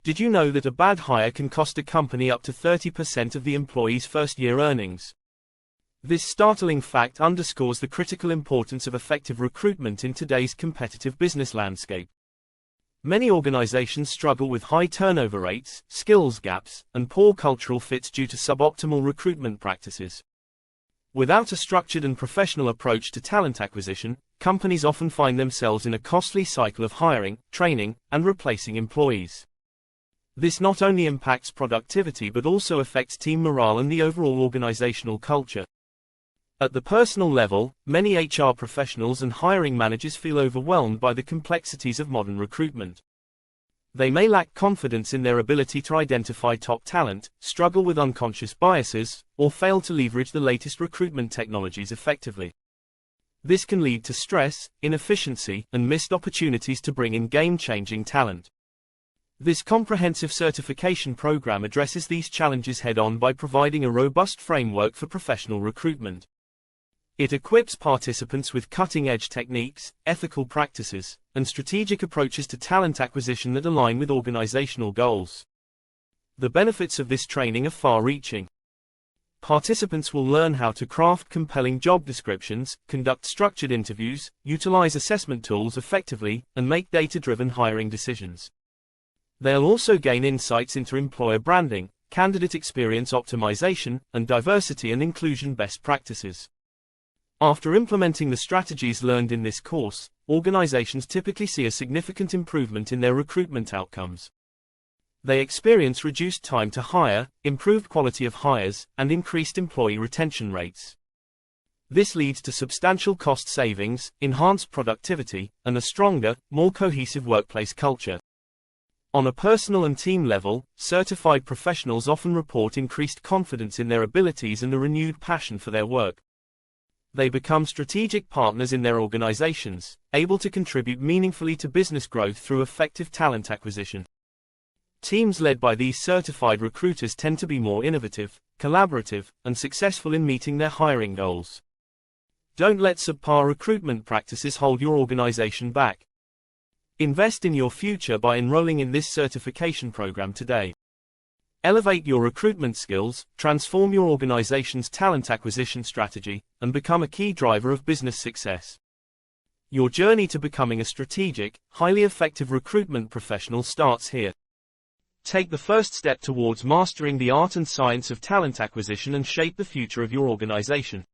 Did you know that a bad hire can cost a company up to 30% of the employee's first-year earnings? This startling fact underscores the critical importance of effective recruitment in today's competitive business landscape. Many organizations struggle with high turnover rates, skills gaps, and poor cultural fits due to suboptimal recruitment practices. Without a structured and professional approach to talent acquisition, companies often find themselves in a costly cycle of hiring, training, and replacing employees. This not only impacts productivity but also affects team morale and the overall organizational culture. At the personal level, many HR professionals and hiring managers feel overwhelmed by the complexities of modern recruitment. They may lack confidence in their ability to identify top talent, struggle with unconscious biases, or fail to leverage the latest recruitment technologies effectively. This can lead to stress, inefficiency, and missed opportunities to bring in game-changing talent. This comprehensive certification program addresses these challenges head-on by providing a robust framework for professional recruitment. It equips participants with cutting-edge techniques, ethical practices, and strategic approaches to talent acquisition that align with organizational goals. The benefits of this training are far-reaching. Participants will learn how to craft compelling job descriptions, conduct structured interviews, utilize assessment tools effectively, and make data-driven hiring decisions. They'll also gain insights into employer branding, candidate experience optimization, and diversity and inclusion best practices. After implementing the strategies learned in this course, organizations typically see a significant improvement in their recruitment outcomes. They experience reduced time to hire, improved quality of hires, and increased employee retention rates. This leads to substantial cost savings, enhanced productivity, and a stronger, more cohesive workplace culture. On a personal and team level, certified professionals often report increased confidence in their abilities and a renewed passion for their work. They become strategic partners in their organizations, able to contribute meaningfully to business growth through effective talent acquisition. Teams led by these certified recruiters tend to be more innovative, collaborative, and successful in meeting their hiring goals. Don't let subpar recruitment practices hold your organization back. Invest in your future by enrolling in this certification program today. Elevate your recruitment skills, transform your organization's talent acquisition strategy, and become a key driver of business success. Your journey to becoming a strategic, highly effective recruitment professional starts here. Take the first step towards mastering the art and science of talent acquisition and shape the future of your organization.